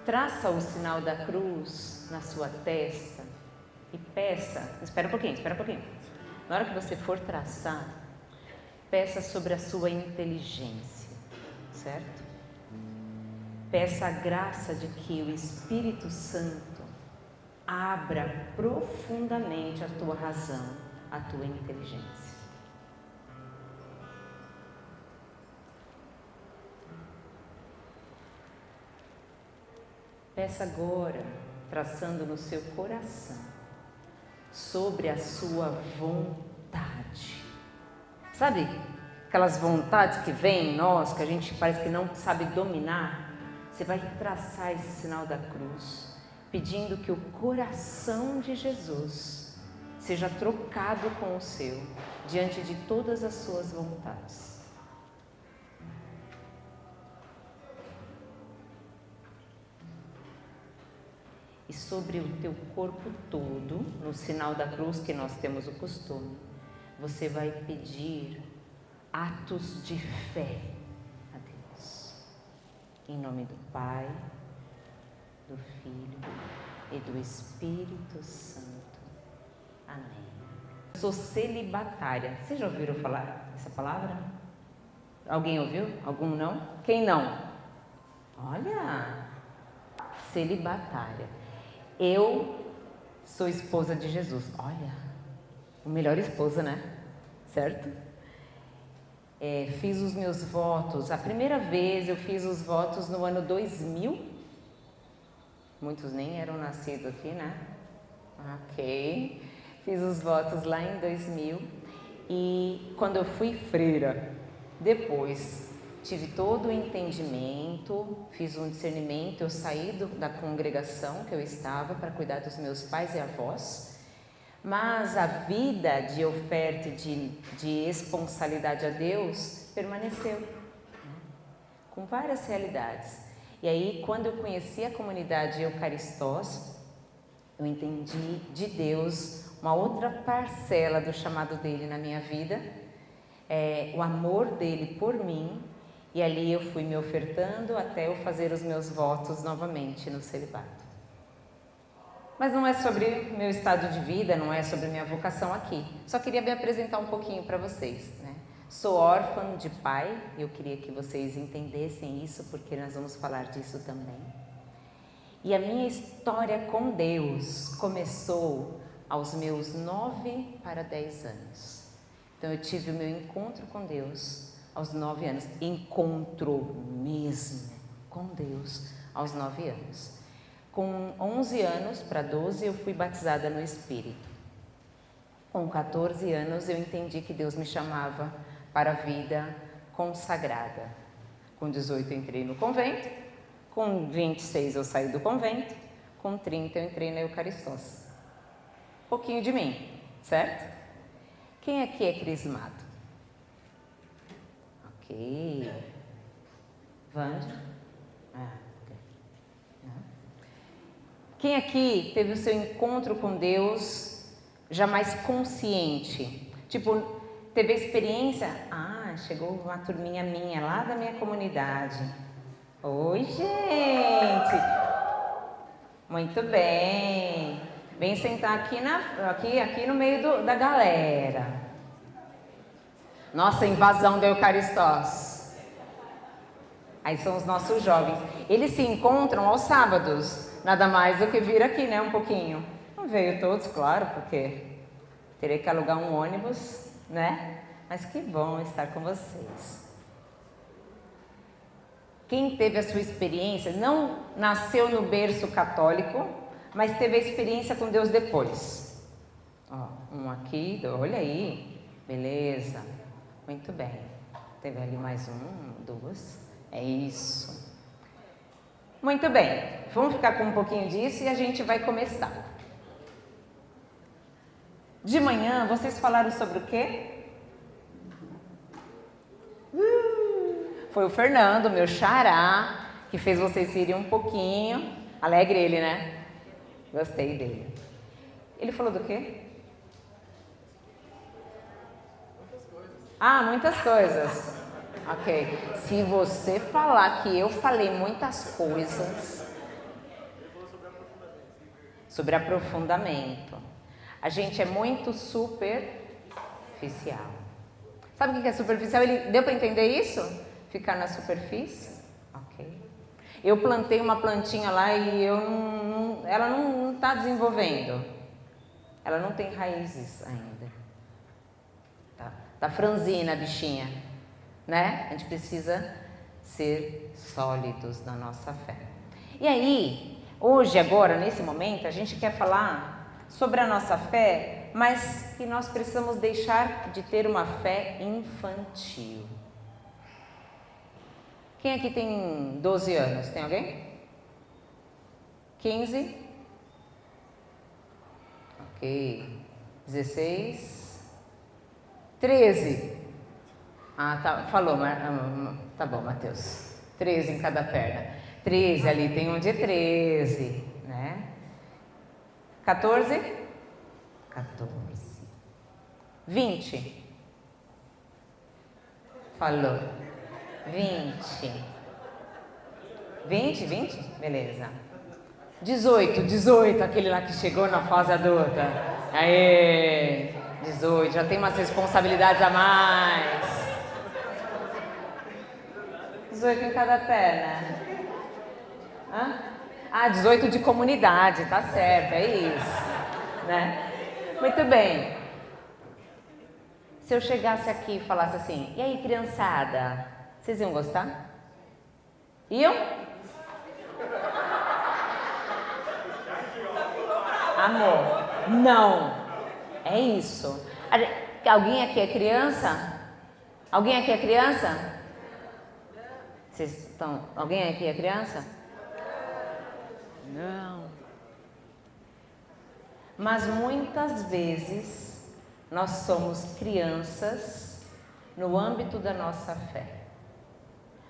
traça o sinal da cruz na sua testa e peça, espera um pouquinho. Na hora que você for traçar, peça sobre a sua inteligência, certo? Peça a graça de que o Espírito Santo abra profundamente a tua razão, a tua inteligência. Peça agora, traçando no seu coração, sobre a sua vontade. Sabe aquelas vontades que vêm em nós, que a gente parece que não sabe dominar? Você vai traçar esse sinal da cruz, pedindo que o coração de Jesus seja trocado com o seu, diante de todas as suas vontades. E sobre o teu corpo todo, no sinal da cruz que nós temos o costume, você vai pedir atos de fé a Deus. Em nome do Pai, do Filho e do Espírito Santo. Amém. Eu sou celibatária. Vocês já ouviram falar essa palavra? Alguém ouviu? Algum não? Quem não? Olha! Celibatária. Eu sou esposa de Jesus. Olha, a melhor esposa, né? Certo? Fiz os meus votos. A primeira vez eu fiz os votos no ano 2000. Muitos nem eram nascidos aqui, né? Ok. Fiz os votos lá em 2000. E quando eu fui freira, depois tive todo o entendimento, fiz um discernimento, eu saí da congregação que eu estava para cuidar dos meus pais e avós, mas a vida de oferta e de responsabilidade a Deus permaneceu, né? Com várias realidades. E aí, quando eu conheci a comunidade Eucaristós, eu entendi de Deus uma outra parcela do chamado dele na minha vida, o amor dele por mim. E ali eu fui me ofertando até eu fazer os meus votos novamente no celibato. Mas não é sobre meu estado de vida, não é sobre minha vocação aqui. Só queria me apresentar um pouquinho para vocês, né? Sou órfã de pai, eu queria que vocês entendessem isso, porque nós vamos falar disso também. E a minha história com Deus começou aos meus 9 para 10 anos. Então eu tive o meu encontro com Deus aos 9 anos, encontro mesmo com Deus aos 9 anos. Com 11 anos para 12 eu fui batizada no Espírito. Com 14 anos eu entendi que Deus me chamava para a vida consagrada. Com 18 eu entrei no convento, com 26 eu saí do convento, com 30 eu entrei na Eucaristós. Pouquinho de mim, certo? Quem aqui é crismado? Ok. Vânia? Quem aqui teve o seu encontro com Deus já mais consciente? Tipo, teve a experiência? Chegou uma turminha minha lá da minha comunidade. Oi, gente! Muito bem. Vem sentar aqui no meio da galera. Nossa invasão da Eucaristós. Aí são os nossos jovens. Eles se encontram aos sábados. Nada mais do que vir aqui, né? Um pouquinho. Não veio todos, claro, porque terei que alugar um ônibus, né? Mas que bom estar com vocês. Quem teve a sua experiência, não nasceu no berço católico, mas teve a experiência com Deus depois. Um aqui, olha aí. Beleza. Muito bem. Teve ali mais duas. É isso. Muito bem. Vamos ficar com um pouquinho disso e a gente vai começar. De manhã, vocês falaram sobre o quê? Foi o Fernando, meu xará, que fez vocês rirem um pouquinho. Alegre ele, né? Gostei dele. Ele falou do quê? Muitas coisas. Ok. Se você falar que eu falei muitas coisas, sobre aprofundamento. A gente é muito superficial. Sabe o que é superficial? Deu para entender isso? Ficar na superfície? Ok. Eu plantei uma plantinha lá e ela não está desenvolvendo. Ela não tem raízes ainda. Tá franzina a bichinha, né? A gente precisa ser sólidos na nossa fé. E aí, hoje, agora, nesse momento, a gente quer falar sobre a nossa fé, mas que nós precisamos deixar de ter uma fé infantil. Quem aqui tem 12 anos? Tem alguém? 15? Ok. 16? 13? Ah, tá, falou, tá bom, Mateus. 13 em cada perna. 13 ali, tem um de 13, né? 14? 14. 20? Falou. 20? 20? Beleza. 18, aquele lá que chegou na fase adulta. Aê! 18, já tem umas responsabilidades a mais. 18 em cada perna. Hã? Ah, 18 de comunidade, tá certo, é isso. Né? Muito bem. Se eu chegasse aqui e falasse assim, e aí, criançada, vocês iam gostar? Iam? Amor, não. É isso. Alguém aqui é criança? Alguém aqui é criança? Alguém aqui é criança? Não. Mas muitas vezes nós somos crianças no âmbito da nossa fé.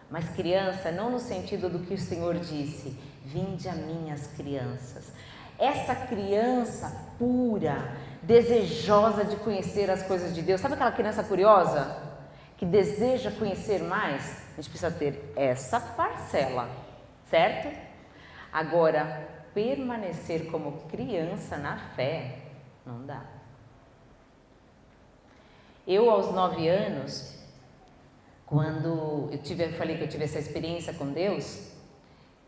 Mas criança não no sentido do que o Senhor disse, vinde a mim as crianças. Essa criança pura, desejosa de conhecer as coisas de Deus. Sabe aquela criança curiosa? Que deseja conhecer mais? A gente precisa ter essa parcela, certo? Agora, permanecer como criança na fé, não dá. Eu, aos 9 anos, quando falei que eu tive essa experiência com Deus,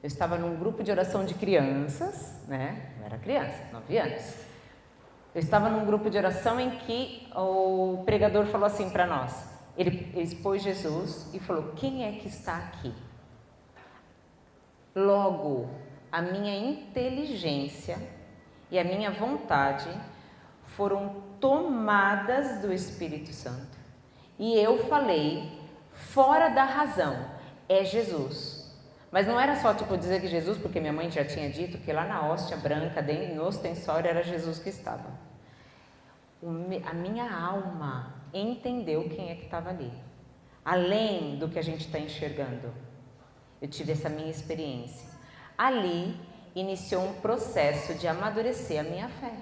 eu estava num grupo de oração de crianças, né? Eu era criança, 9 anos. Eu estava num grupo de oração em que o pregador falou assim para nós. Ele expôs Jesus e falou, quem é que está aqui? Logo, a minha inteligência e a minha vontade foram tomadas do Espírito Santo. E eu falei, fora da razão, é Jesus. Mas não era só dizer que Jesus, porque minha mãe já tinha dito que lá na hóstia branca, no ostensório, era Jesus que estava. A minha alma entendeu quem é que estava ali. Além do que a gente está enxergando. Eu tive essa minha experiência. Ali iniciou um processo de amadurecer a minha fé.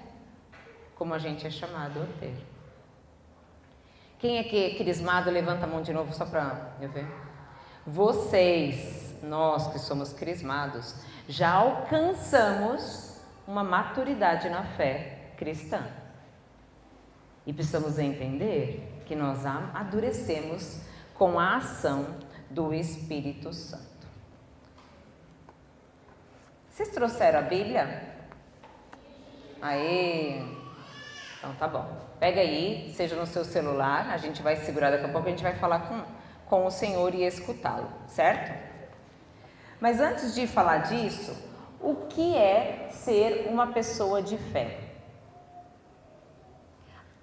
Como a gente é chamado a ter. Quem é que é crismado? Levanta a mão de novo só para eu ver. Vocês, nós que somos crismados, já alcançamos uma maturidade na fé cristã. E precisamos entender que nós amadurecemos com a ação do Espírito Santo. Vocês trouxeram a Bíblia? Aê! Então tá bom. Pega aí, seja no seu celular, a gente vai segurar daqui a pouco, a gente vai falar com o Senhor e escutá-lo, certo? Mas antes de falar disso, o que é ser uma pessoa de fé?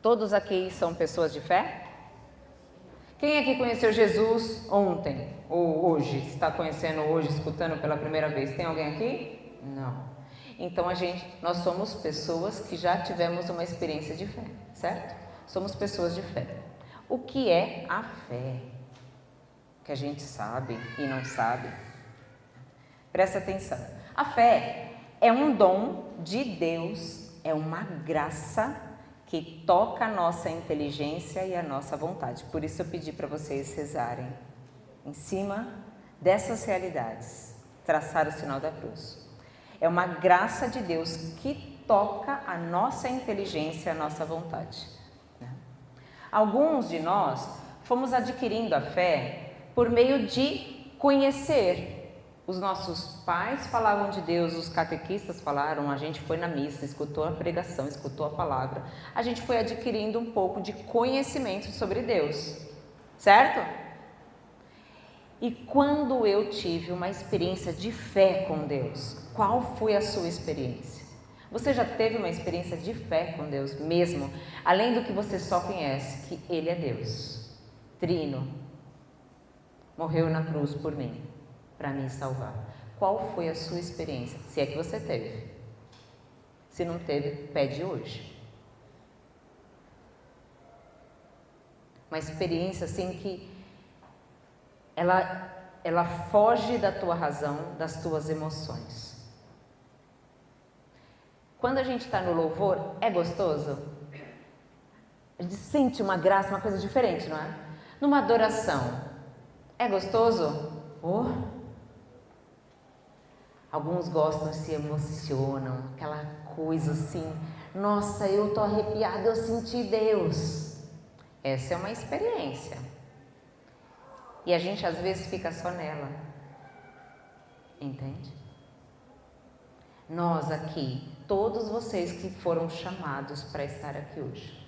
Todos aqui são pessoas de fé? Quem aqui conheceu Jesus ontem ou hoje? Está conhecendo hoje, escutando pela primeira vez? Tem alguém aqui? Não. Então nós somos pessoas que já tivemos uma experiência de fé, certo? Somos pessoas de fé. O que é a fé? Que a gente sabe e não sabe. Presta atenção. A fé é um dom de Deus, é uma graça que toca a nossa inteligência e a nossa vontade. Por isso eu pedi para vocês rezarem em cima dessas realidades, traçar o sinal da cruz. É uma graça de Deus que toca a nossa inteligência, a nossa vontade. Né? Alguns de nós fomos adquirindo a fé por meio de conhecer. Os nossos pais falavam de Deus, os catequistas falaram, a gente foi na missa, escutou a pregação, escutou a palavra. A gente foi adquirindo um pouco de conhecimento sobre Deus, certo? E quando eu tive uma experiência de fé com Deus, qual foi a sua experiência? Você já teve uma experiência de fé com Deus mesmo, além do que você só conhece, que Ele é Deus, Trino, morreu na cruz por mim, para me salvar. Qual foi a sua experiência? Se é que você teve. Se não teve, pede hoje. Uma experiência assim que ela foge da tua razão, das tuas emoções. Quando a gente está no louvor, é gostoso? A gente sente uma graça, uma coisa diferente, não é? Numa adoração, é gostoso? Oh! Alguns gostam, se emocionam, aquela coisa assim, nossa, eu tô arrepiada, eu senti Deus. Essa é uma experiência. E a gente às vezes fica só nela. Entende? Nós aqui, todos vocês que foram chamados para estar aqui hoje,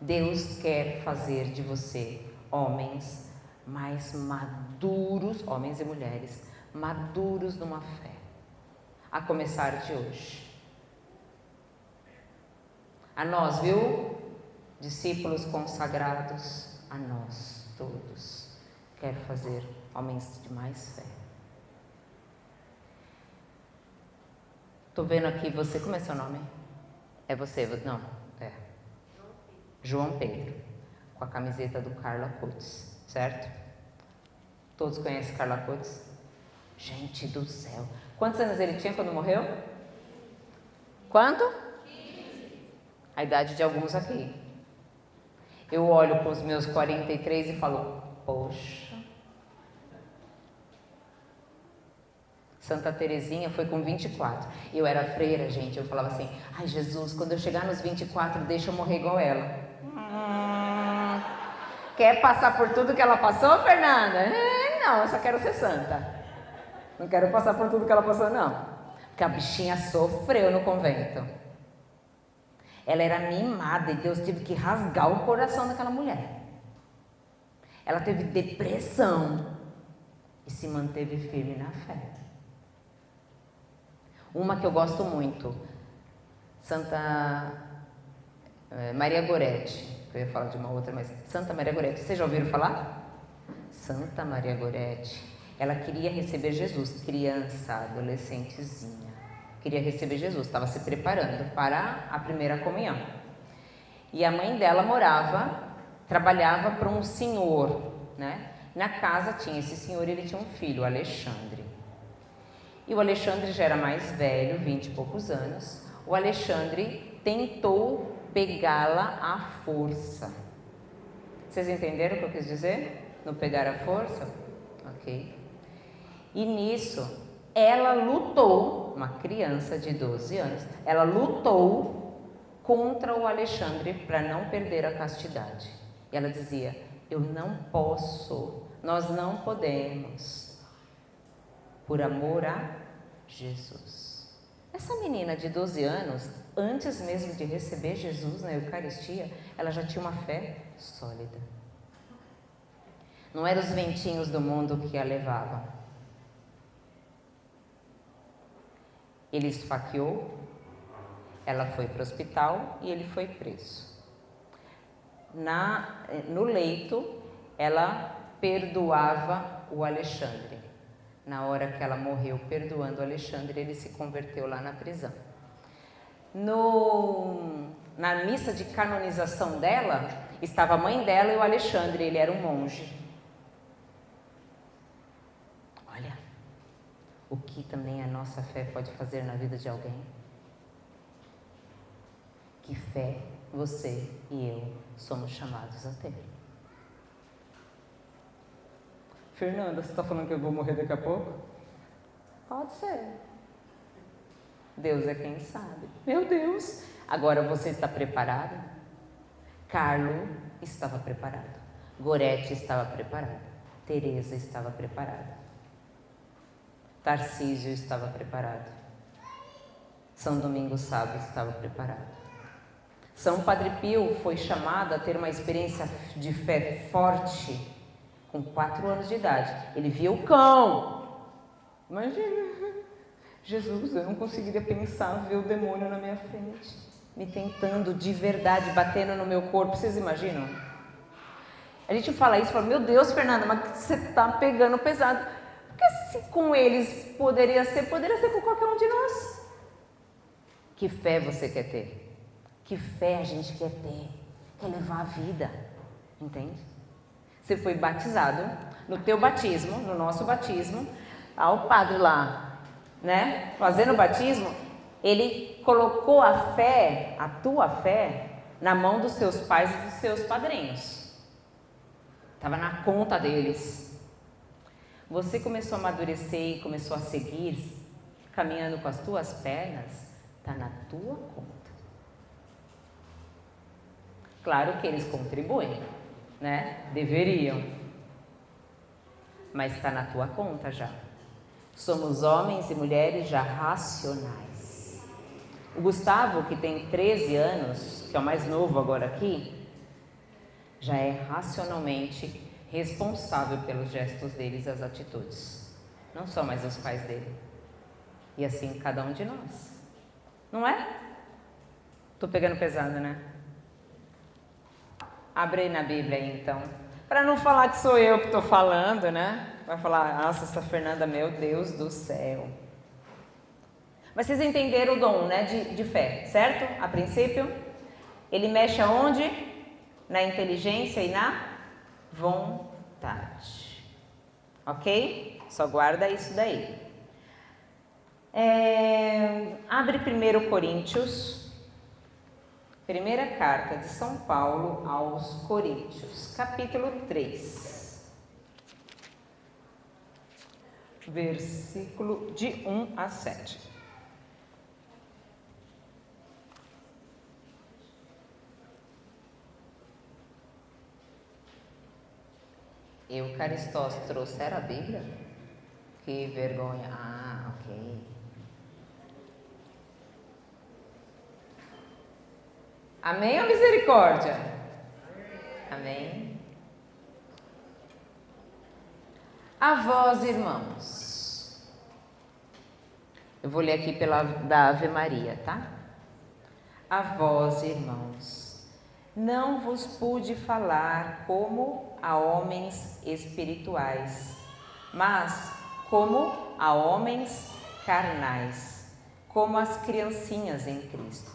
Deus quer fazer de você homens mais maduros, homens e mulheres, maduros numa fé, a começar de hoje. A nós, viu? Discípulos consagrados, a nós todos, quero fazer homens de mais fé. Tô vendo aqui você, como é seu nome? É você? Não, é. João Pedro, com a camiseta do Carla Coates, certo? Todos conhecem Carla Coates? Gente do céu. Quantos anos ele tinha quando morreu? Quanto? 15. A idade de alguns aqui. Eu olho com os meus 43 e falo, poxa. Santa Terezinha foi com 24. Eu era freira, gente. Eu falava assim, ai Jesus, quando eu chegar nos 24, deixa eu morrer igual ela. Quer passar por tudo que ela passou, Fernanda? Não, eu só quero ser santa. Não quero passar por tudo que ela passou, não. Porque a bichinha sofreu no convento. Ela era mimada e Deus teve que rasgar o coração daquela mulher. Ela teve depressão e se manteve firme na fé. Uma que eu gosto muito, Santa Maria Goretti. Eu ia falar de uma outra, mas Santa Maria Goretti. Vocês já ouviram falar? Santa Maria Goretti. Ela queria receber Jesus, criança, adolescentezinha. Queria receber Jesus, estava se preparando para a primeira comunhão. E a mãe dela trabalhava para um senhor, né? Na casa tinha esse senhor e ele tinha um filho, o Alexandre. E o Alexandre já era mais velho, 20 e poucos anos. O Alexandre tentou pegá-la à força. Vocês entenderam o que eu quis dizer? No pegar à força? Ok. E nisso, ela lutou, uma criança de 12 anos, ela lutou contra o Alexandre para não perder a castidade. E ela dizia, eu não posso, nós não podemos, por amor a Jesus. Essa menina de 12 anos, antes mesmo de receber Jesus na Eucaristia, ela já tinha uma fé sólida. Não eram os ventinhos do mundo que a levavam. Ele esfaqueou, ela foi para o hospital e ele foi preso. No leito, ela perdoava o Alexandre. Na hora que ela morreu perdoando o Alexandre, ele se converteu lá na prisão. Na missa de canonização dela, estava a mãe dela e o Alexandre, ele era um monge. Olha, o que também a nossa fé pode fazer na vida de alguém? Que fé você e eu somos chamados a ter. Fernanda, você está falando que eu vou morrer daqui a pouco? Pode ser. Deus é quem sabe. Meu Deus! Agora você está preparado? Carlo estava preparado. Gorete estava preparada. Teresa estava preparada. Tarcísio estava preparado. São Domingos Sábio estava preparado. São Padre Pio foi chamado a ter uma experiência de fé forte com 4 anos de idade. Ele viu o cão. Imagina, Jesus, eu não conseguiria pensar ver o demônio na minha frente, me tentando de verdade, batendo no meu corpo. Vocês imaginam? A gente fala isso e fala, meu Deus, Fernanda, mas você está pegando pesado. Porque se com eles poderia ser com qualquer um de nós. Que fé você quer ter? Que fé a gente quer ter? Quer levar a vida, entende? Você foi batizado, no teu batismo, no nosso batismo, o padre lá, né, fazendo o batismo, ele colocou a fé, a tua fé, na mão dos seus pais e dos seus padrinhos. Estava na conta deles. Você começou a amadurecer e começou a seguir, caminhando com as tuas pernas, está na tua conta. Claro que eles contribuem, né? Deveriam. Mas está na tua conta já. Somos homens e mulheres já racionais. O Gustavo, que tem 13 anos, que é o mais novo agora aqui, já é racionalmente responsável pelos gestos deles e as atitudes. Não só mais os pais dele. E assim cada um de nós. Não é? Tô pegando pesado, né? Abre aí na Bíblia aí, então. Para não falar que sou eu que estou falando, né? Vai falar, nossa, essa Fernanda, meu Deus do céu. Mas vocês entenderam o dom, né? De fé, certo? A princípio, ele mexe aonde? Na inteligência e na vontade. Ok? Só guarda isso daí. Abre 1 Coríntios. Primeira carta de São Paulo aos Coríntios, capítulo 3, versículo de 1 a 7. Eucaristós trouxeram a Bíblia? Que vergonha. Ah, ok. Amém ou misericórdia? Amém. A vós, irmãos. Eu vou ler aqui da Ave Maria, tá? A vós, irmãos, não vos pude falar como a homens espirituais, mas como a homens carnais, como as criancinhas em Cristo.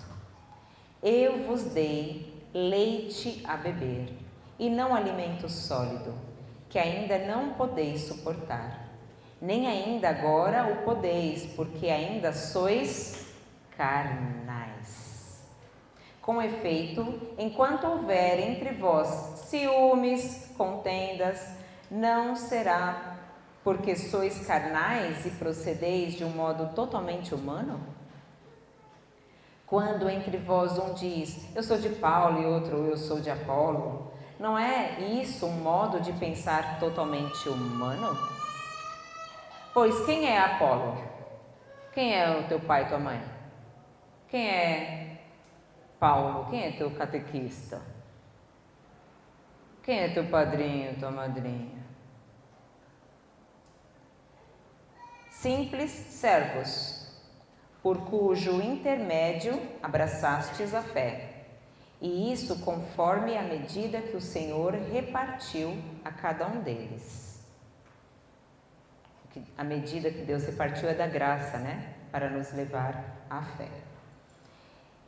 Eu vos dei leite a beber, e não alimento sólido, que ainda não podeis suportar, nem ainda agora o podeis, porque ainda sois carnais. Com efeito, enquanto houver entre vós ciúmes, contendas, não será porque sois carnais e procedeis de um modo totalmente humano? Quando entre vós um diz, eu sou de Paulo, e outro, eu sou de Apolo, não é isso um modo de pensar totalmente humano? Pois quem é Apolo? Quem é o teu pai e tua mãe? Quem é Paulo? Quem é teu catequista? Quem é teu padrinho, tua madrinha? Simples servos, por cujo intermédio abraçastes a fé, e isso conforme a medida que o Senhor repartiu a cada um deles. A medida que Deus repartiu é da graça, né? Para nos levar à fé.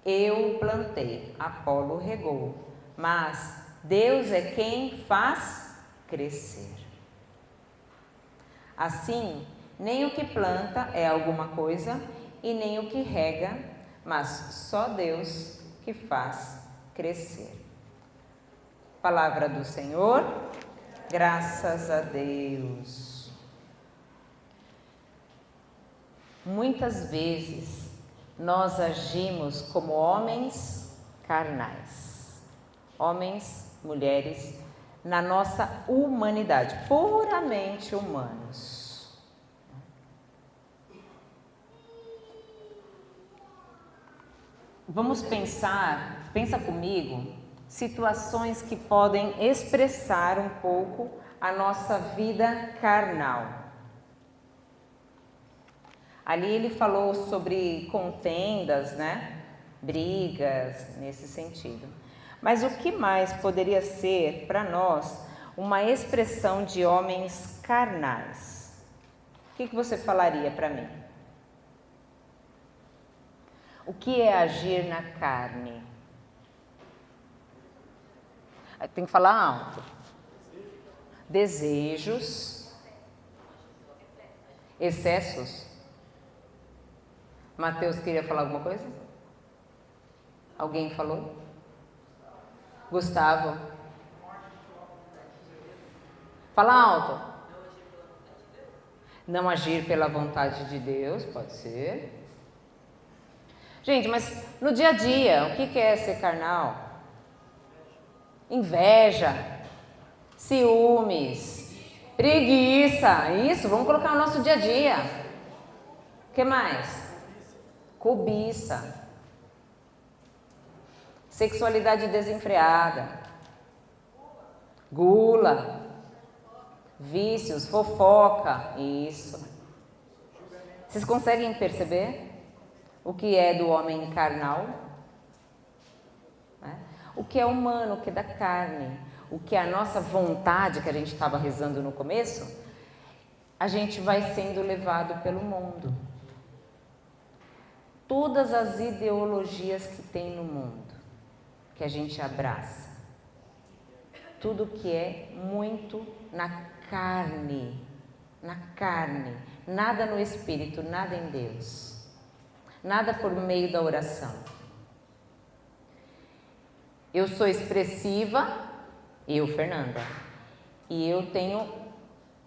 Eu plantei, Apolo regou, mas Deus é quem faz crescer. Assim, nem o que planta é alguma coisa, e nem o que rega, mas só Deus que faz crescer. Palavra do Senhor, graças a Deus. Muitas vezes nós agimos como homens carnais, homens, mulheres, na nossa humanidade, puramente humanos. Vamos pensa comigo, situações que podem expressar um pouco a nossa vida carnal. Ali ele falou sobre contendas, né? Brigas, nesse sentido. Mas o que mais poderia ser para nós uma expressão de homens carnais? O que você falaria para mim? O que é agir na carne? Tem que falar alto. Desejos. Excessos. Mateus queria falar alguma coisa? Alguém falou? Gustavo? Fala alto. Não agir pela vontade de Deus, pode ser. Gente, mas no dia a dia, o que é ser carnal? Inveja, ciúmes, preguiça, isso, vamos colocar no nosso dia a dia. O que mais? Cobiça, sexualidade desenfreada, gula, vícios, fofoca, isso. Vocês conseguem perceber o que é do homem carnal? O que é humano, o que é da carne, o que é a nossa vontade, que a gente estava rezando no começo, a gente vai sendo levado pelo mundo. Todas as ideologias que tem no mundo, que a gente abraça, tudo que é muito na carne, nada no espírito, nada em Deus, nada por meio da oração. Eu sou expressiva, eu, Fernanda, e eu tenho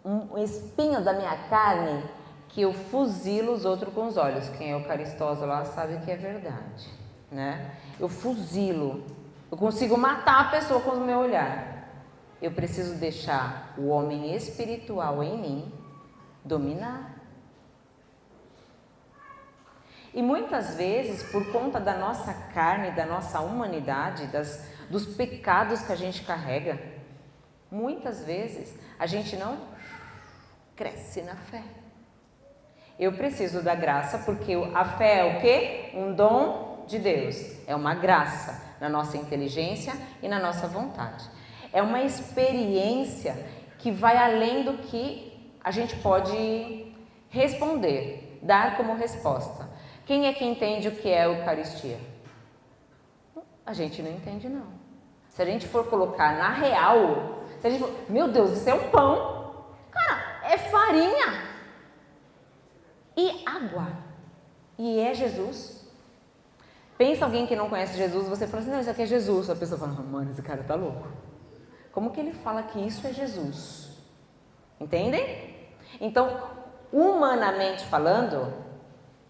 um espinho da minha carne que eu fuzilo os outros com os olhos. Quem é eucaristoso lá sabe que é verdade, né? Eu fuzilo, eu consigo matar a pessoa com o meu olhar. Eu preciso deixar o homem espiritual em mim dominar. E muitas vezes, por conta da nossa carne, da nossa humanidade, dos pecados que a gente carrega, muitas vezes a gente não cresce na fé. Eu preciso da graça, porque a fé é o quê? Um dom de Deus. É uma graça na nossa inteligência e na nossa vontade. É uma experiência que vai além do que a gente pode responder, dar como resposta. Quem é que entende o que é a Eucaristia? A gente não entende, não. Se a gente for colocar na real, se a gente for, meu Deus, isso é um pão. Cara, é farinha e água. E é Jesus. Pensa alguém que não conhece Jesus, você fala assim, não, isso aqui é Jesus. A pessoa fala, mano, esse cara tá louco. Como que ele fala que isso é Jesus? Entendem? Então, humanamente falando,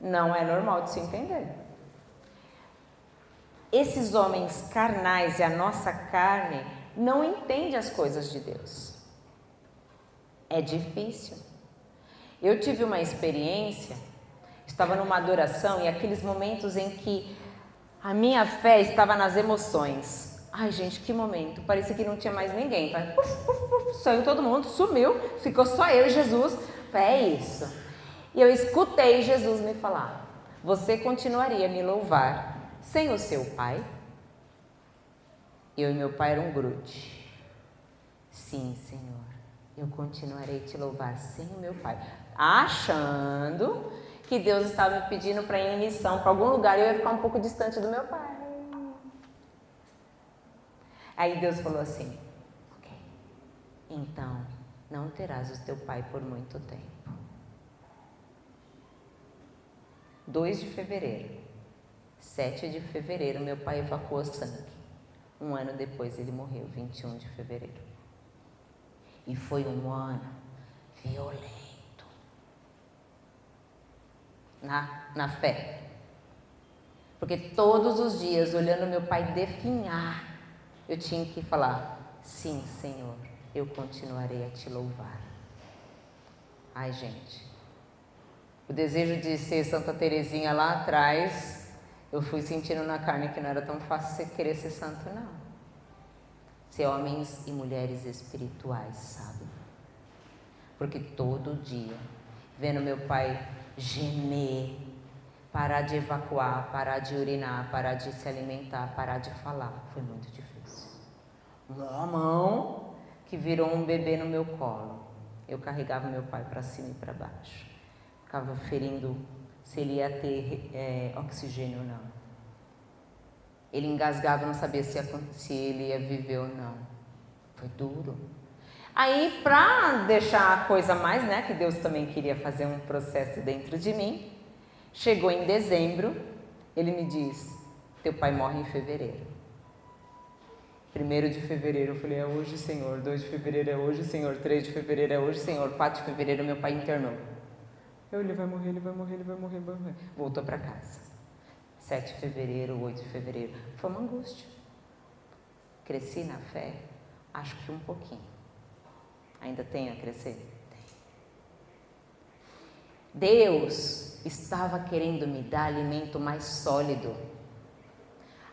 não é normal de se entender. Esses homens carnais e a nossa carne não entendem as coisas de Deus. É difícil. Eu tive uma experiência, estava numa adoração e aqueles momentos em que a minha fé estava nas emoções. Ai, gente, que momento. Parecia que não tinha mais ninguém. Saiu todo mundo, sumiu, ficou só eu e Jesus. É isso. E eu escutei Jesus me falar, você continuaria a me louvar sem o seu pai? Eu e meu pai eram um grude. Sim, Senhor, eu continuarei a te louvar sem o meu pai. Achando que Deus estava me pedindo para ir em missão para algum lugar e eu ia ficar um pouco distante do meu pai. Aí Deus falou assim, ok, então não terás o teu pai por muito tempo. 2 de fevereiro, 7 de fevereiro, meu pai evacuou sangue. 1 ano depois ele morreu, 21 de fevereiro. E foi um ano violento na fé. Porque todos os dias, olhando meu pai definhar, eu tinha que falar: sim, Senhor, eu continuarei a te louvar. Ai, gente, o desejo de ser Santa Teresinha lá atrás, eu fui sentindo na carne que não era tão fácil você querer ser santo, não. Ser homens e mulheres espirituais, sabe? Porque todo dia, vendo meu pai gemer, parar de evacuar, parar de urinar, parar de se alimentar, parar de falar, foi muito difícil. Uma mão que virou um bebê no meu colo. Eu carregava meu pai para cima e para baixo. Ficava ferindo se ele ia ter oxigênio ou não. Ele engasgava, não sabia se ele ia viver ou não. Foi duro. Aí, para deixar a coisa mais, né, que Deus também queria fazer um processo dentro de mim, chegou em dezembro, ele me diz: teu pai morre em fevereiro. 1º de fevereiro eu falei: é hoje, Senhor. 2 de fevereiro é hoje, Senhor. 3 de fevereiro é hoje, Senhor. 4 de fevereiro meu pai internou. Ele vai morrer, ele vai morrer, ele vai morrer, ele vai morrer. Voltou para casa. 7 de fevereiro, 8 de fevereiro. Foi uma angústia. Cresci na fé? Acho que um pouquinho. Ainda tenho a crescer? Tem. Deus estava querendo me dar alimento mais sólido.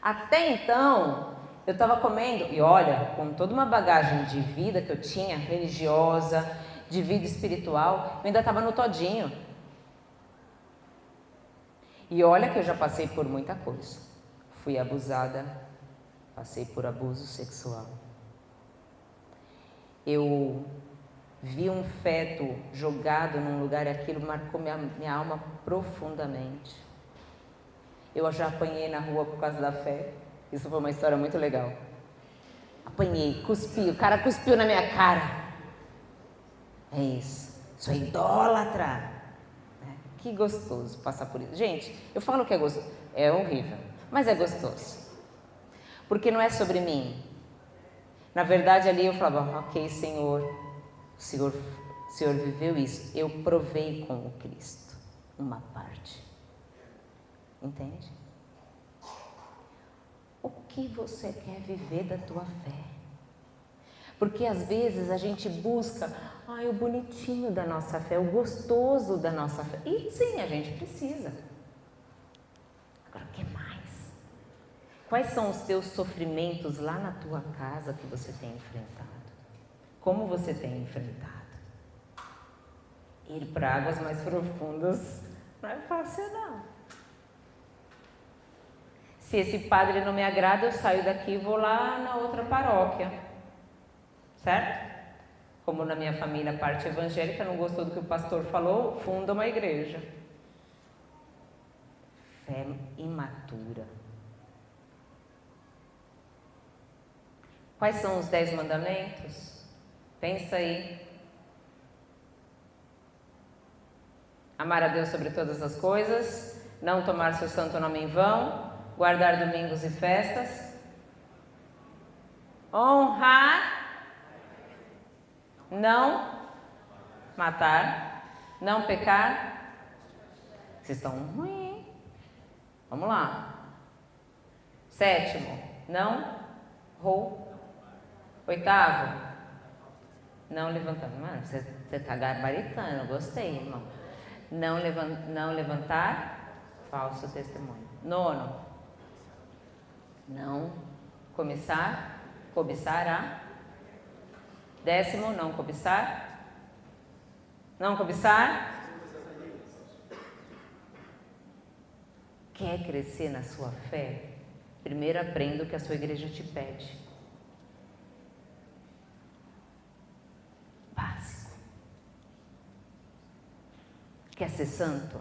Até então, eu estava comendo, e olha, com toda uma bagagem de vida que eu tinha, religiosa, de vida espiritual, eu ainda estava no todinho. E olha que eu já passei por muita coisa. Fui abusada, passei por abuso sexual. Eu vi um feto jogado num lugar e aquilo marcou minha alma profundamente. Eu já apanhei na rua por causa da fé. Isso foi uma história muito legal. Apanhei, cuspi, o cara cuspiu na minha cara. É isso, sou idólatra. Que gostoso passar por isso. Gente, eu falo que é gostoso, é horrível, mas é gostoso. Porque não é sobre mim. Na verdade, ali eu falava: ok, Senhor, o Senhor viveu isso. Eu provei com o Cristo uma parte. Entende? O que você quer viver da tua fé? Porque às vezes a gente busca o bonitinho da nossa fé, o gostoso da nossa fé. E sim, a gente precisa. Agora, o que mais? Quais são os teus sofrimentos lá na tua casa que você tem enfrentado? Como você tem enfrentado? Ir para águas mais profundas não é fácil, não. Se esse padre não me agrada, eu saio daqui e vou lá na outra paróquia. Certo? Como na minha família, a parte evangélica não gostou do que o pastor falou, funda uma igreja. Fé imatura. Quais são os 10 mandamentos? Pensa aí. Amar a Deus sobre todas as coisas, não tomar seu santo nome em vão, guardar domingos e festas, honrar, não matar, não pecar. Vocês estão ruins. Vamos lá. 7º, não roubar. 8º, não levantar. Mano, você está gabaritando, gostei, irmão. Não levantar falso testemunho. 9º, não cobiçar a. 10º, não cobiçar. Não cobiçar. Quer crescer na sua fé? Primeiro aprenda o que a sua igreja te pede. Básico. Quer ser santo?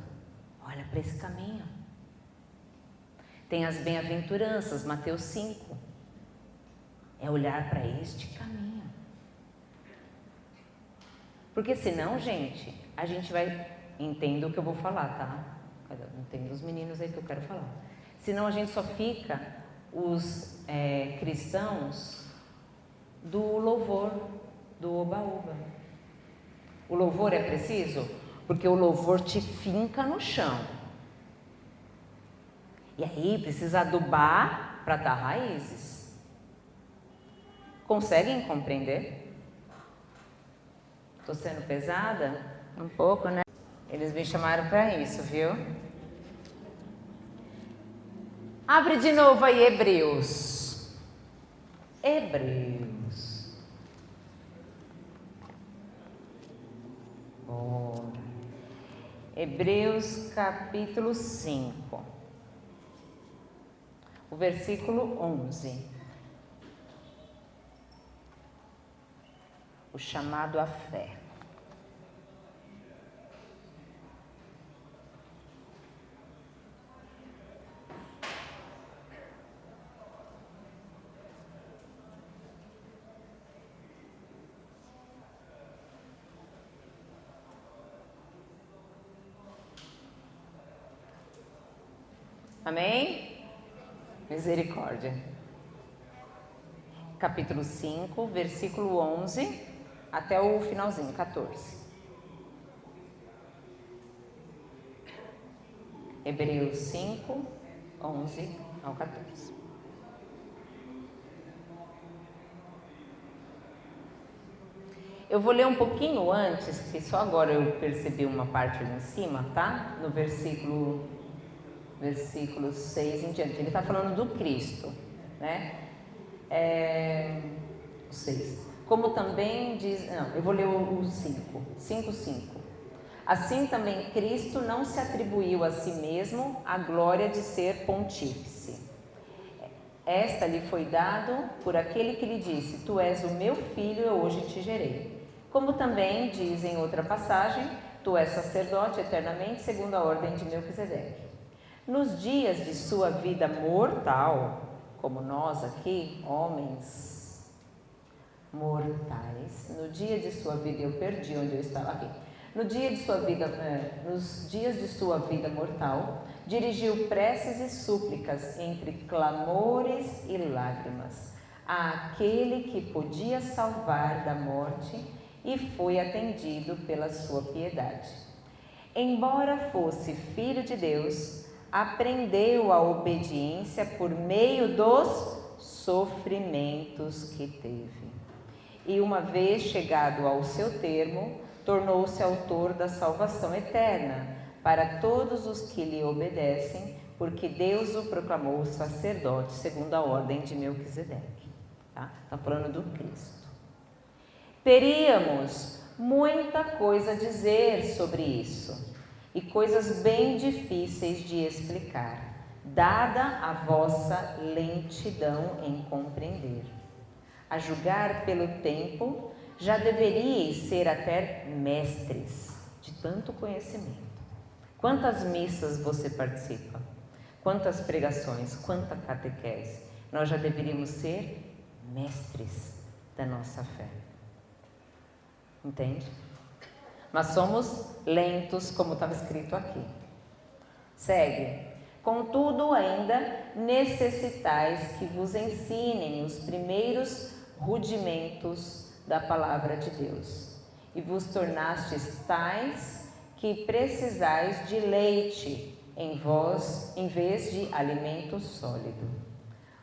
Olha para esse caminho. Tem as bem-aventuranças, Mateus 5. É olhar para este caminho. Porque senão, gente, a gente vai... Entenda o que eu vou falar, tá? Entenda os meninos aí que eu quero falar. Senão a gente só fica os cristãos do louvor, do oba-oba. O louvor é preciso? Porque o louvor te finca no chão. E aí precisa adubar para dar raízes. Conseguem compreender? Estou sendo pesada? Um pouco, né? Eles me chamaram para isso, viu? Abre de novo aí Hebreus. Hebreus. Bora. Hebreus capítulo 5. O versículo 11. O chamado à fé. Amém? Misericórdia. Capítulo 5, versículo 11, até o finalzinho, 14. Hebreus 5, 11 ao 14. Eu vou ler um pouquinho antes, que só agora eu percebi uma parte ali em cima, tá? No versículo 6 em diante. Ele está falando do Cristo, né? 6. Como também diz... Não, eu vou ler o 5. 5. Assim também Cristo não se atribuiu a si mesmo a glória de ser pontífice. Esta lhe foi dado por aquele que lhe disse: Tu és o meu filho, eu hoje te gerei. Como também diz em outra passagem: Tu és sacerdote eternamente segundo a ordem de Melquisedeque. Nos dias de sua vida mortal, como nós aqui, homens mortais, no dia de sua vida, eu perdi onde eu estava aqui. Nos dias de sua vida mortal, dirigiu preces e súplicas entre clamores e lágrimas àquele que podia salvar da morte e foi atendido pela sua piedade. Embora fosse filho de Deus, aprendeu a obediência por meio dos sofrimentos que teve. E uma vez chegado ao seu termo, tornou-se autor da salvação eterna para todos os que lhe obedecem, porque Deus o proclamou sacerdote segundo a ordem de Melquisedeque. Tá? Está falando do Cristo. Teríamos muita coisa a dizer sobre isso, e coisas bem difíceis de explicar, dada a vossa lentidão em compreender. A julgar pelo tempo, já deveríeis ser até mestres de tanto conhecimento. Quantas missas você participa? Quantas pregações? Quanta catequese? Nós já deveríamos ser mestres da nossa fé. Entende? Mas somos lentos, como estava escrito aqui. Segue. Contudo, ainda necessitais que vos ensinem os primeiros rudimentos da palavra de Deus, e vos tornastes tais que precisais de leite em vós, em vez de alimento sólido.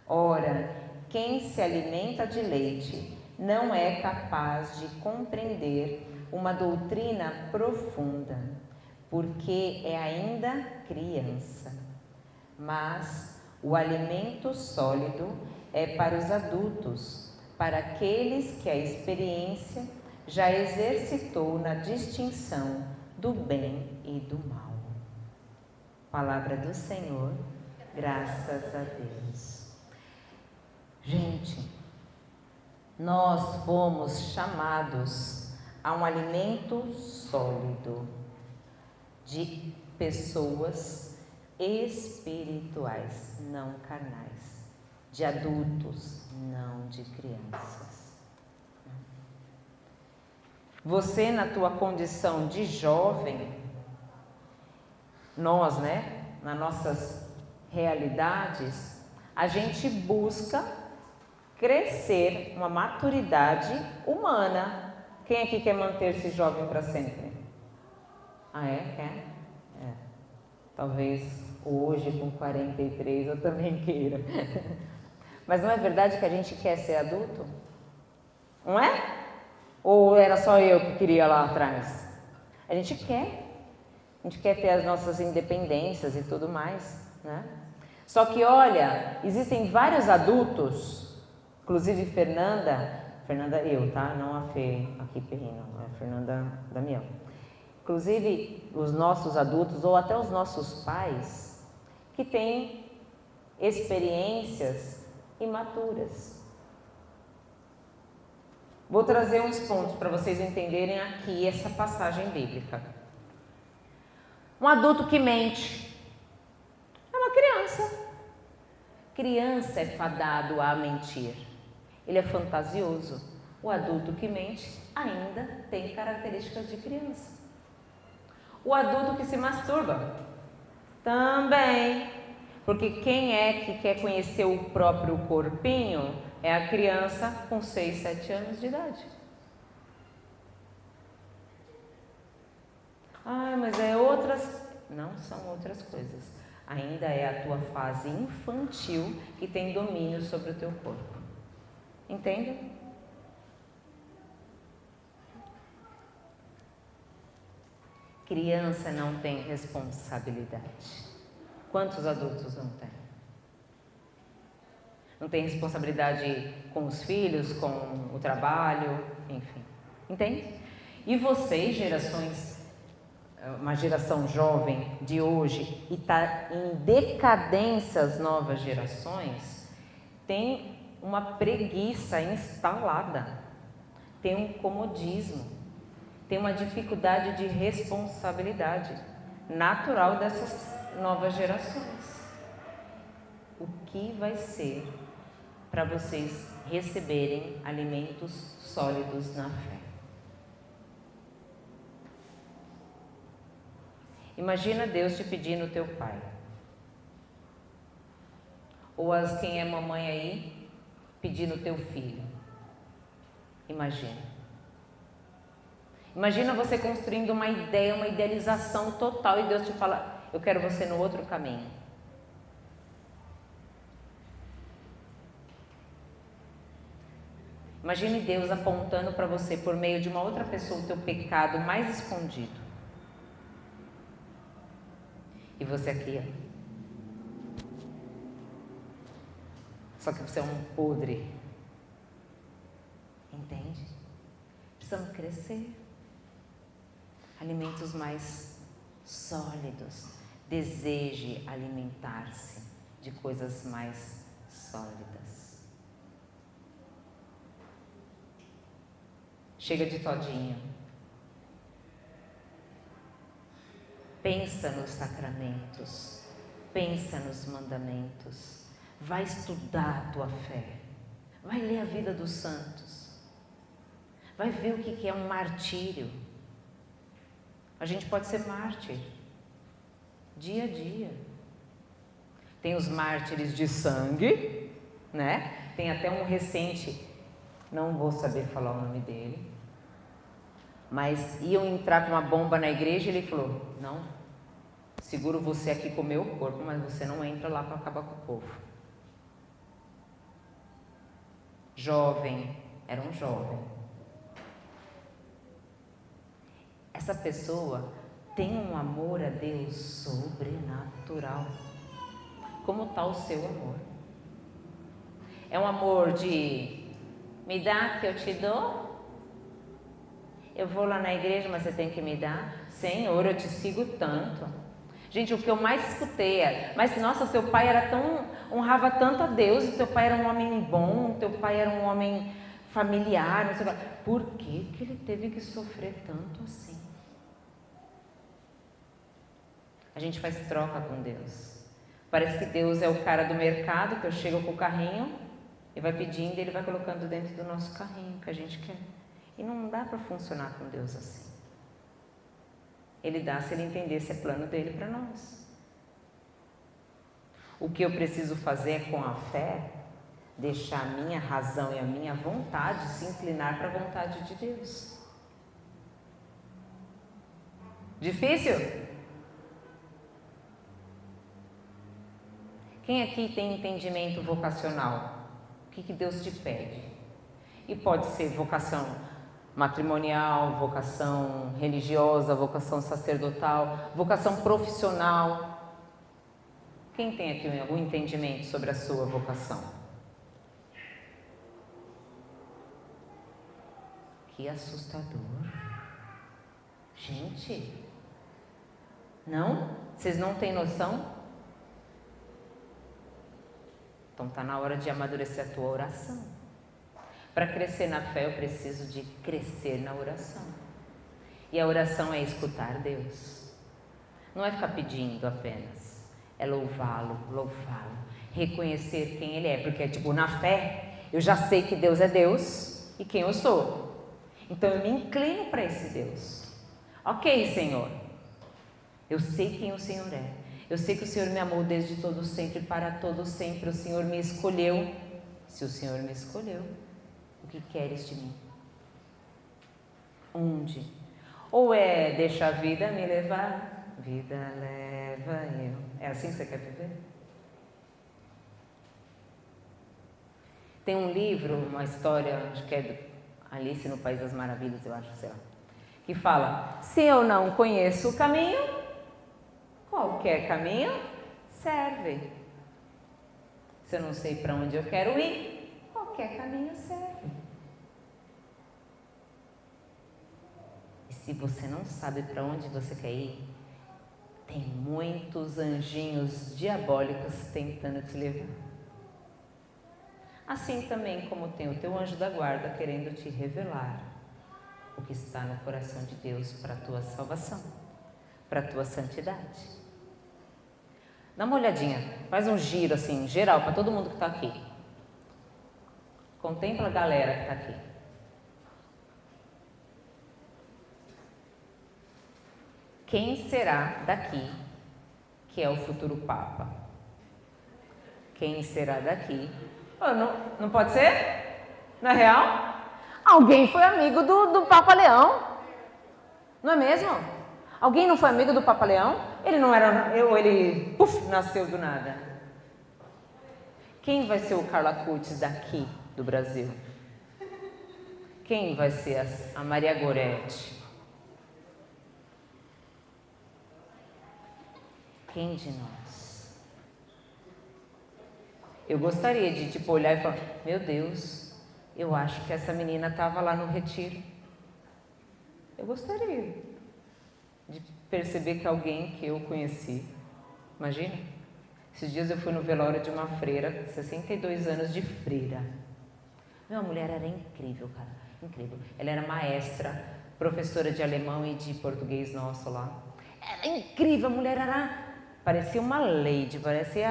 Ora, quem se alimenta de leite não é capaz de compreender uma doutrina profunda, porque é ainda criança. Mas o alimento sólido é para os adultos, para aqueles que a experiência já exercitou na distinção do bem e do mal. Palavra do Senhor, graças a Deus. Gente, nós fomos chamados a um alimento sólido de pessoas espirituais, não carnais, de adultos, não de crianças. Você, na tua condição de jovem, nós, nas nossas realidades, a gente busca crescer uma maturidade humana. Quem aqui quer manter-se jovem para sempre? Ah, é? Quer? É. Talvez Hoje, com 43, eu também queira. Mas não é verdade que a gente quer ser adulto? Não é? Ou era só eu que queria lá atrás? A gente quer. A gente quer ter as nossas independências e tudo mais, né? Só que, olha, existem vários adultos, inclusive Fernanda eu, tá? Não a Fê aqui Perrino, é a Fernanda Damião. Inclusive, os nossos adultos, ou até os nossos pais, que têm experiências imaturas. Vou trazer uns pontos para vocês entenderem aqui essa passagem bíblica. Um adulto que mente é uma criança. Criança é fadado a mentir. Ele é fantasioso. O adulto que mente ainda tem características de criança. O adulto que se masturba também. Porque quem é que quer conhecer o próprio corpinho é a criança com 6, 7 anos de idade. Mas é outras... Não são outras coisas. Ainda é a tua fase infantil que tem domínio sobre o teu corpo. Entende? Criança não tem responsabilidade. Quantos adultos não têm? Não tem responsabilidade com os filhos, com o trabalho, enfim. Entende? E vocês, uma geração jovem de hoje, e está em decadência as novas gerações, tem uma preguiça instalada, tem um comodismo, tem uma dificuldade de responsabilidade natural dessas novas gerações. O que vai ser para vocês receberem alimentos sólidos na fé? Imagina Deus te pedindo teu pai. Ou quem é mamãe aí, pedindo teu filho. Imagina. Imagina você construindo uma ideia, uma idealização total e Deus te fala, eu quero você no outro caminho. Imagine Deus apontando para você por meio de uma outra pessoa o teu pecado mais escondido. E você aqui, ó. Só que você é um podre. Entende? Precisamos crescer. Alimentos mais sólidos. Deseje alimentar-se de coisas mais sólidas. Chega de todinho. Pensa nos sacramentos, pensa nos mandamentos, vai estudar a tua fé, vai ler a vida dos santos, vai ver o que é um martírio. A gente pode ser mártir, dia a dia. Tem os mártires de sangue, né? Tem até um recente, não vou saber falar o nome dele, mas iam entrar com uma bomba na igreja e ele falou, não, seguro você aqui com o meu corpo, mas você não entra lá para acabar com o povo. Jovem, era um jovem. Essa pessoa tem um amor a Deus sobrenatural. Como está o seu amor? É um amor de me dá que eu te dou? Eu vou lá na igreja, mas você tem que me dar? Senhor, eu te sigo tanto. Gente, o que eu mais escutei é, mas nossa, seu pai era honrava tanto a Deus, e teu pai era um homem bom, teu pai era um homem familiar, não sei o que. Por que ele teve que sofrer tanto assim? A gente faz troca com Deus. Parece que Deus é o cara do mercado, que eu chego com o carrinho e vai pedindo e ele vai colocando dentro do nosso carrinho, que a gente quer. E não dá para funcionar com Deus assim. Ele dá se ele entender se é plano dele para nós. O que eu preciso fazer é, com a fé, deixar a minha razão e a minha vontade se inclinar para a vontade de Deus. Difícil? Quem aqui tem entendimento vocacional? O que Deus te pede? E pode ser vocação matrimonial, vocação religiosa, vocação sacerdotal, vocação profissional. Quem tem aqui algum entendimento sobre a sua vocação? Que assustador. Gente, não? Vocês não têm noção? Então está na hora de amadurecer a tua oração. Para crescer na fé eu preciso de crescer na oração. E a oração é escutar Deus. Não é ficar pedindo apenas. É louvá-lo, reconhecer quem Ele é. Porque tipo, na fé eu já sei que Deus é Deus e quem eu sou. Então eu me inclino para esse Deus. Ok, Senhor. Eu sei quem o Senhor é. Eu sei que o Senhor me amou desde todo sempre, para todo sempre. O Senhor me escolheu. Se o Senhor me escolheu, o que queres de mim? Onde? Ou é deixa a vida me levar, vida leva eu. É assim que você quer viver? Tem um livro, uma história, acho que é do Alice no País das Maravilhas, eu acho, sei lá, que fala: se eu não conheço o caminho, qualquer caminho serve. Se eu não sei para onde eu quero ir, qualquer caminho serve. E se você não sabe para onde você quer ir, tem muitos anjinhos diabólicos tentando te levar. Assim também como tem o teu anjo da guarda querendo te revelar o que está no coração de Deus para a tua salvação, para a tua santidade. Dá uma olhadinha, faz um giro assim, geral, para todo mundo que está aqui. Contempla a galera que está aqui. Quem será daqui que é o futuro Papa? Quem será daqui? Oh, não pode ser? Não é real? Alguém foi amigo do Papa Leão. Não é mesmo? Alguém não foi amigo do Papa Leão? Ele não era, ou ele nasceu do nada? Quem vai ser o Carla Cutis daqui do Brasil? Quem vai ser a Maria Goretti? Quem de nós? Eu gostaria de olhar e falar: meu Deus, eu acho que essa menina estava lá no retiro. Eu gostaria de perceber que alguém que eu conheci. Imagina, esses dias eu fui no velório de uma freira, 62 anos de freira. Meu, a mulher era incrível, cara, incrível. Ela era maestra, professora de alemão e de português nosso lá. Era incrível, a mulher parecia uma lady, parecia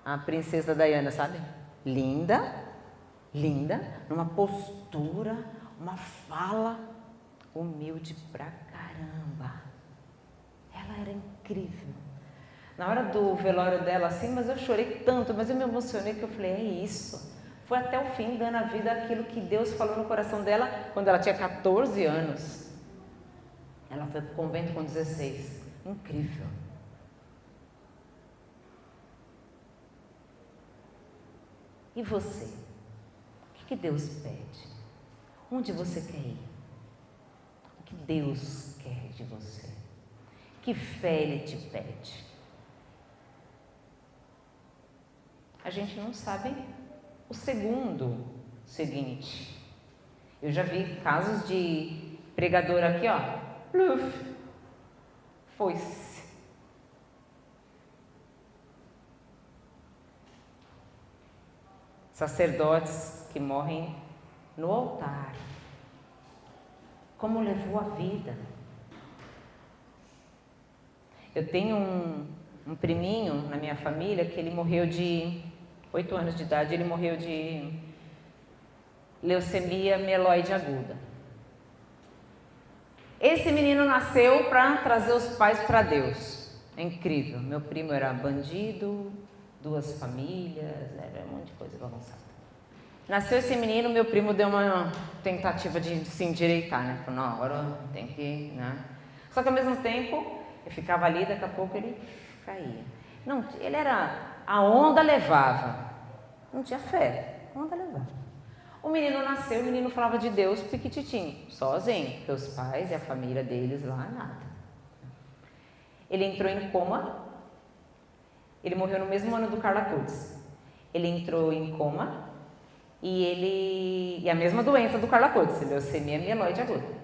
a princesa Diana, sabe? Linda, numa postura, uma fala humilde pra caramba. Ela era incrível. Na hora do velório dela, assim, mas eu chorei tanto, mas eu me emocionei que eu falei: é isso. Foi até o fim, dando a vida aquilo que Deus falou no coração dela quando ela tinha 14 anos. Ela foi para o convento com 16. Incrível. E você? O que Deus pede? Onde você quer ir? O que Deus quer de você? Que fé Ele te pede? A gente não sabe o seguinte. Eu já vi casos de pregador aqui, ó, foi-se. Sacerdotes que morrem no altar. Como levou a vida. Eu tenho um priminho na minha família que ele morreu de 8 anos de idade, ele morreu de leucemia mieloide aguda. Esse menino nasceu para trazer os pais para Deus. É incrível. Meu primo era bandido, 2 famílias, era um monte de coisa bagunçada. Nasceu esse menino, meu primo deu uma tentativa de se endireitar, né? Falou: não, agora tem que, né? Só que ao mesmo tempo, eu ficava ali, daqui a pouco ele caía. Não, ele era A onda levava. Não tinha fé. A onda levava. O menino nasceu, o menino falava de Deus piquititinho, sozinho, porque os pais e a família deles lá, nada. Ele entrou em coma. Ele morreu no mesmo ano do Carla Kurtz. Ele entrou em coma e a mesma doença do Carla Kurtz, leucemia mieloide aguda.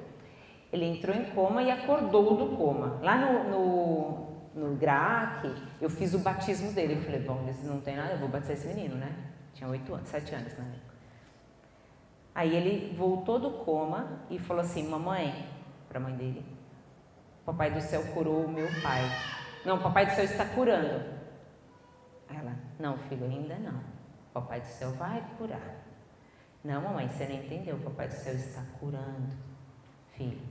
Ele entrou em coma e acordou do coma. Lá no GRAAC, eu fiz o batismo dele. Eu falei, bom, eles não tem nada, eu vou batizar esse menino, né? Tinha 7 anos na época. Aí ele voltou do coma e falou assim, mamãe, para a mãe dele, papai do céu curou o meu pai. Não, papai do céu está curando. Ela, não, filho, ainda não. Papai do céu vai curar. Não, mamãe, você não entendeu. Papai do céu está curando. Filho,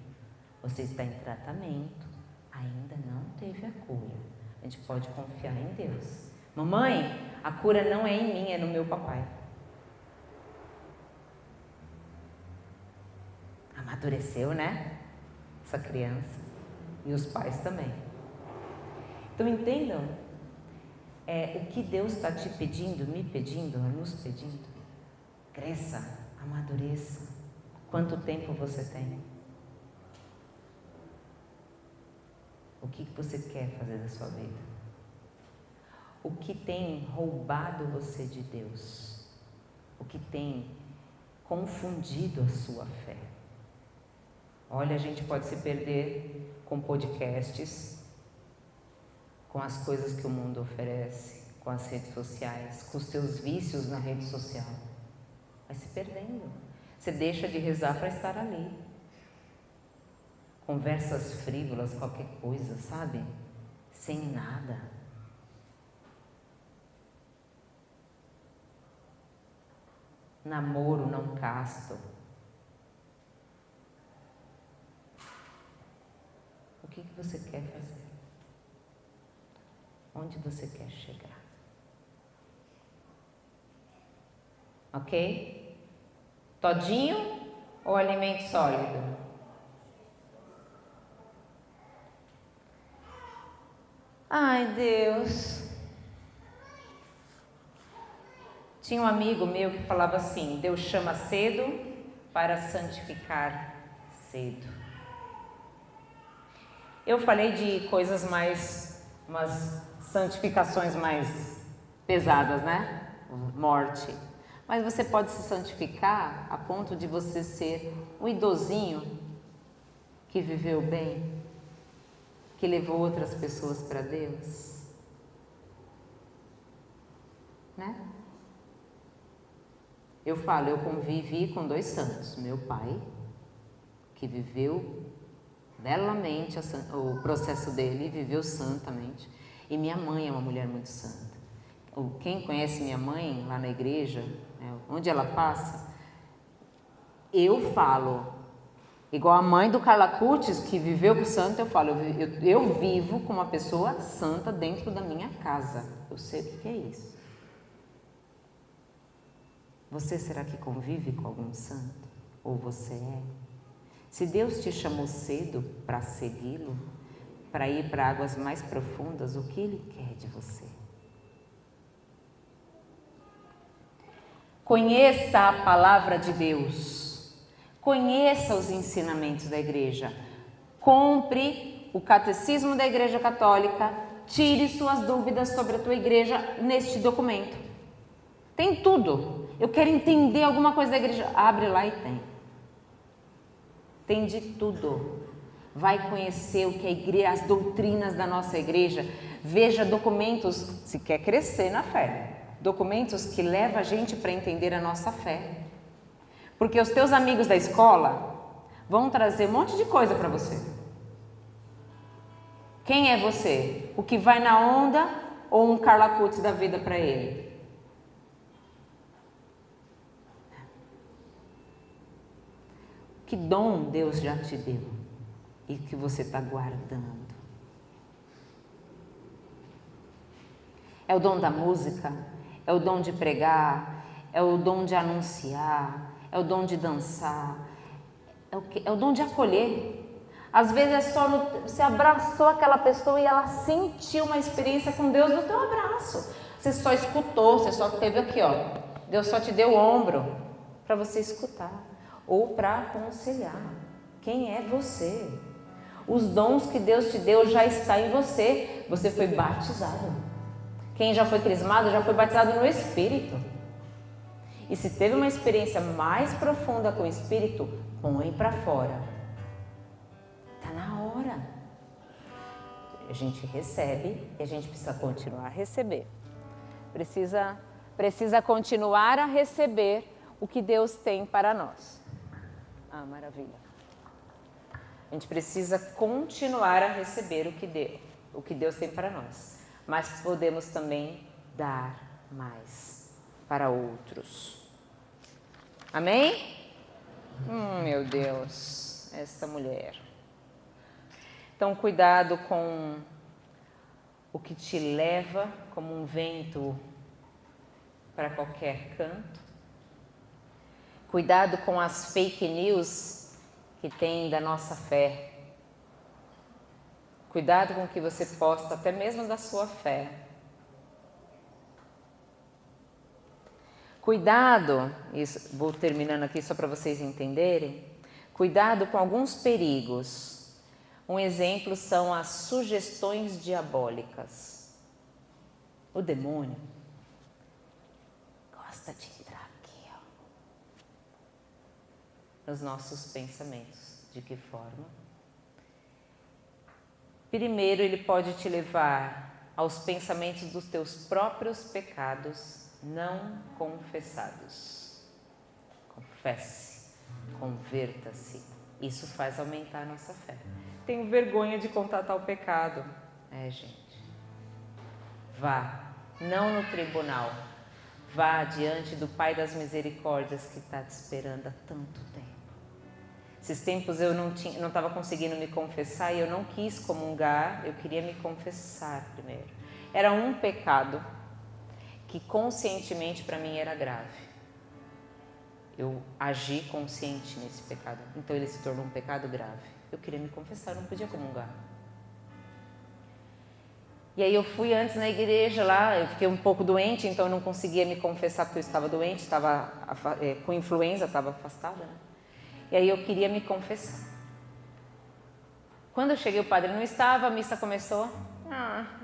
você está em tratamento. Ainda não teve a cura. A gente pode confiar em Deus. Mamãe, a cura não é em mim, é no meu papai. Amadureceu, né? Essa criança. E os pais também. Então, entendam. O que Deus está te pedindo, me pedindo, nos pedindo? Cresça, amadureça. Quanto tempo você tem? O que você quer fazer da sua vida? O que tem roubado você de Deus? O que tem confundido a sua fé? Olha, a gente pode se perder com podcasts, com as coisas que o mundo oferece, com as redes sociais, com os seus vícios na rede social. Vai se perdendo. Você deixa de rezar para estar ali. Conversas frívolas, qualquer coisa, sabe? Sem nada. Namoro não casto. O que você quer fazer? Onde você quer chegar? Ok? Todinho ou alimento sólido? Ai, Deus. Tinha um amigo meu que falava assim, Deus chama cedo para santificar cedo. Eu falei de coisas umas santificações mais pesadas, né? Morte. Mas você pode se santificar a ponto de você ser um idosinho que viveu bem, que levou outras pessoas para Deus, né? Eu falo, eu convivi com 2 santos. Meu pai, que viveu belamente o processo dele, viveu santamente. E minha mãe é uma mulher muito santa. Quem conhece minha mãe lá na igreja, né, onde ela passa, eu falo, igual a mãe do Carla Kurtz, que viveu com santo, eu falo, eu vivo com uma pessoa santa dentro da minha casa. Eu sei o que é isso. Você será que convive com algum santo? Ou você é? Se Deus te chamou cedo para segui-lo, para ir para águas mais profundas, o que Ele quer de você? Conheça a palavra de Deus, conheça os ensinamentos da igreja, compre o catecismo da Igreja Católica, tire suas dúvidas sobre a tua igreja neste documento. Tem tudo. Eu quero entender alguma coisa da igreja, abre lá e tem. Tem de tudo. Vai conhecer o que a igreja, as doutrinas da nossa igreja. Veja documentos, se quer crescer na fé, documentos que levam a gente para entender a nossa fé. Porque os teus amigos da escola vão trazer um monte de coisa para você. Quem é você? O que vai na onda ou um Carla Kurtz da vida para ele? Que dom Deus já te deu e que você está guardando? É o dom da música? É o dom de pregar? É o dom de anunciar? É o dom de dançar? É o dom de acolher. Às vezes é só você abraçou aquela pessoa e ela sentiu uma experiência com Deus no teu abraço. Você só escutou, você só teve aqui, ó. Deus só te deu o ombro para você escutar ou para aconselhar. Quem é você? Os dons que Deus te deu já está em você. Você foi batizado. Quem já foi crismado já foi batizado no Espírito. E se teve uma experiência mais profunda com o Espírito, põe para fora. Está na hora. A gente recebe e a gente precisa continuar a receber. Precisa continuar a receber o que Deus tem para nós. Ah, maravilha. A gente precisa continuar a receber o que Deus tem para nós. Mas podemos também dar mais para outros. Amém? Meu Deus, essa mulher. Então, cuidado com o que te leva como um vento para qualquer canto. Cuidado com as fake news que tem da nossa fé. Cuidado com o que você posta, até mesmo da sua fé. Cuidado, isso, vou terminando aqui só para vocês entenderem. Cuidado com alguns perigos. Um exemplo são as sugestões diabólicas. O demônio gosta de entrar aqui, ó, nos nossos pensamentos. De que forma? Primeiro, ele pode te levar aos pensamentos dos teus próprios pecados não confessados. Confesse, converta-se. Isso faz aumentar a nossa fé. Tenho vergonha de contar tal pecado. Gente. Vá, não no tribunal. Vá diante do Pai das Misericórdias que está te esperando há tanto tempo. Esses tempos eu não estava conseguindo me confessar e eu não quis comungar, eu queria me confessar primeiro. Era um pecado que conscientemente para mim era grave. Eu agi consciente nesse pecado, então ele se tornou um pecado grave. Eu queria me confessar, eu não podia comungar. E aí eu fui antes na igreja lá, eu fiquei um pouco doente, então eu não conseguia me confessar porque eu estava doente, estava com influenza, estava afastada, né? E aí eu queria me confessar. Quando eu cheguei, o padre não estava, a missa começou.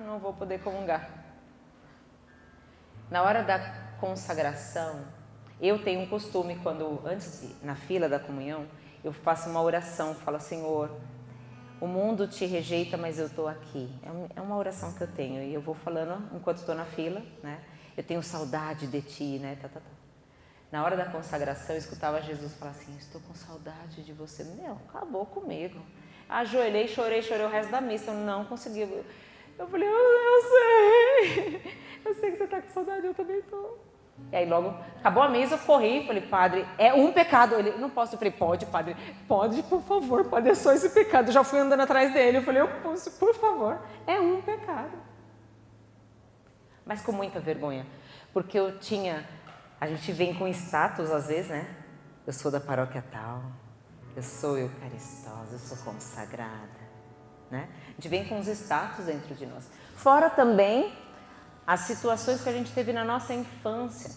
Não vou poder comungar. Na hora da consagração, eu tenho um costume, na fila da comunhão, eu faço uma oração, falo: Senhor, o mundo te rejeita, mas eu estou aqui. É uma oração que eu tenho e eu vou falando enquanto estou na fila, né? Eu tenho saudade de ti, né? Na hora da consagração, eu escutava Jesus falar assim: estou com saudade de você. Acabou comigo. Ajoelhei, chorei o resto da missa. Eu não consegui. Eu falei: eu sei. Eu sei que você está com saudade, eu também estou. E aí logo, acabou a missa, eu corri, falei: padre, é um pecado. Ele: não posso. Eu falei: pode, padre, pode, por favor, padre, é só esse pecado. Eu já fui andando atrás dele, eu falei: eu posso, por favor, é um pecado. Mas com muita vergonha, porque a gente vem com status às vezes, né? Eu sou da paróquia tal, eu sou eucaristosa, eu sou consagrada, né? A gente vem com os status dentro de nós. Fora também as situações que a gente teve na nossa infância.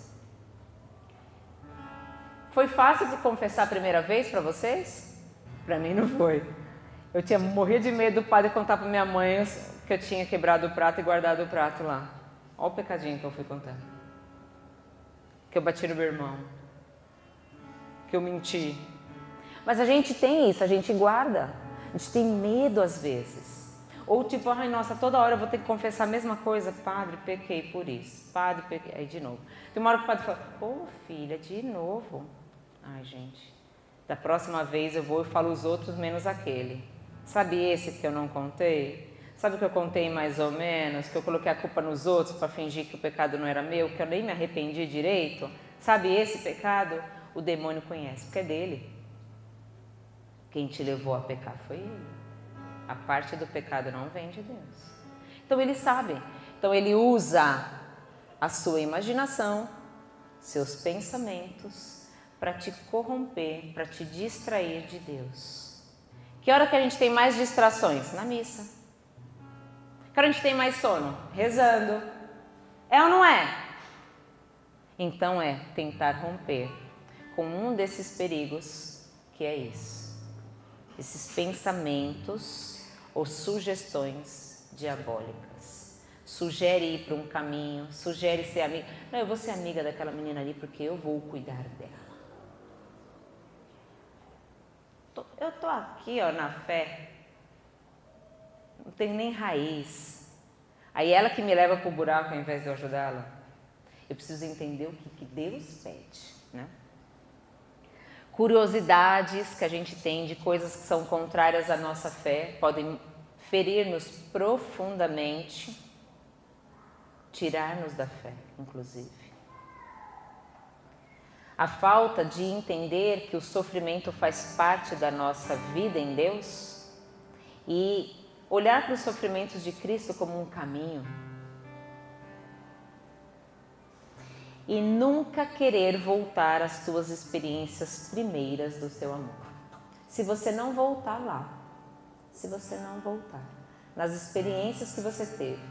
Foi fácil de confessar a primeira vez para vocês? Para mim não foi. Eu morria de medo do padre contar para minha mãe que eu tinha quebrado o prato e guardado o prato lá. Olha o pecadinho que eu fui contar. Que eu bati no meu irmão. Que eu menti. Mas a gente tem isso, a gente guarda. A gente tem medo às vezes. Ou tipo: ai, nossa, toda hora eu vou ter que confessar a mesma coisa. Padre, pequei por isso. Padre, pequei. Aí de novo. Tem uma hora que o padre fala: filha, de novo. Ai, gente, da próxima vez eu vou e falo os outros menos aquele. Sabe esse que eu não contei? Sabe o que eu contei mais ou menos? Que eu coloquei a culpa nos outros para fingir que o pecado não era meu, que eu nem me arrependi direito? Sabe esse pecado? O demônio conhece, porque é dele. Quem te levou a pecar foi ele. A parte do pecado não vem de Deus. Então ele sabe. Então ele usa a sua imaginação, seus pensamentos, para te corromper, para te distrair de Deus. Que hora que a gente tem mais distrações? Na missa. Que hora a gente tem mais sono? Rezando. É ou não é? Então é tentar romper com um desses perigos, que é isso. Esses pensamentos ou sugestões diabólicas. Sugere ir para um caminho, sugere ser amiga. Não, eu vou ser amiga daquela menina ali porque eu vou cuidar dela. Eu tô aqui, ó, na fé. Não tenho nem raiz. Aí ela que me leva pro buraco ao invés de eu ajudá-la. Eu preciso entender o que Deus pede, né? Curiosidades que a gente tem de coisas que são contrárias à nossa fé podem ferir-nos profundamente, tirar-nos da fé, inclusive. A falta de entender que o sofrimento faz parte da nossa vida em Deus e olhar para os sofrimentos de Cristo como um caminho. E nunca querer voltar às tuas experiências primeiras do seu amor. Se você não voltar lá, se você não voltar nas experiências que você teve,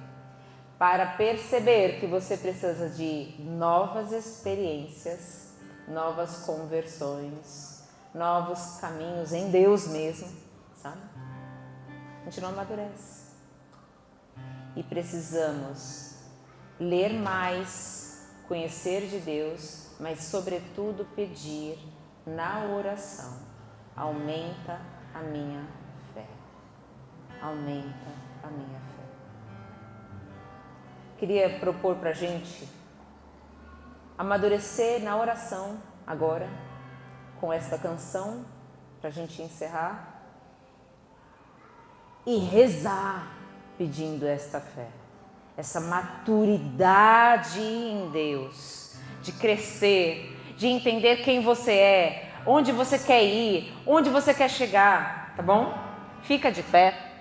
para perceber que você precisa de novas experiências, novas conversões, novos caminhos em Deus mesmo, sabe? A gente não amadurece. E precisamos ler mais, conhecer de Deus, mas sobretudo pedir na oração: aumenta a minha fé. Aumenta a minha fé. Queria propor pra gente amadurecer na oração agora, com esta canção, pra gente encerrar, e rezar pedindo esta fé. Essa maturidade em Deus, de crescer, de entender quem você é, onde você quer ir, onde você quer chegar, tá bom? Fica de pé.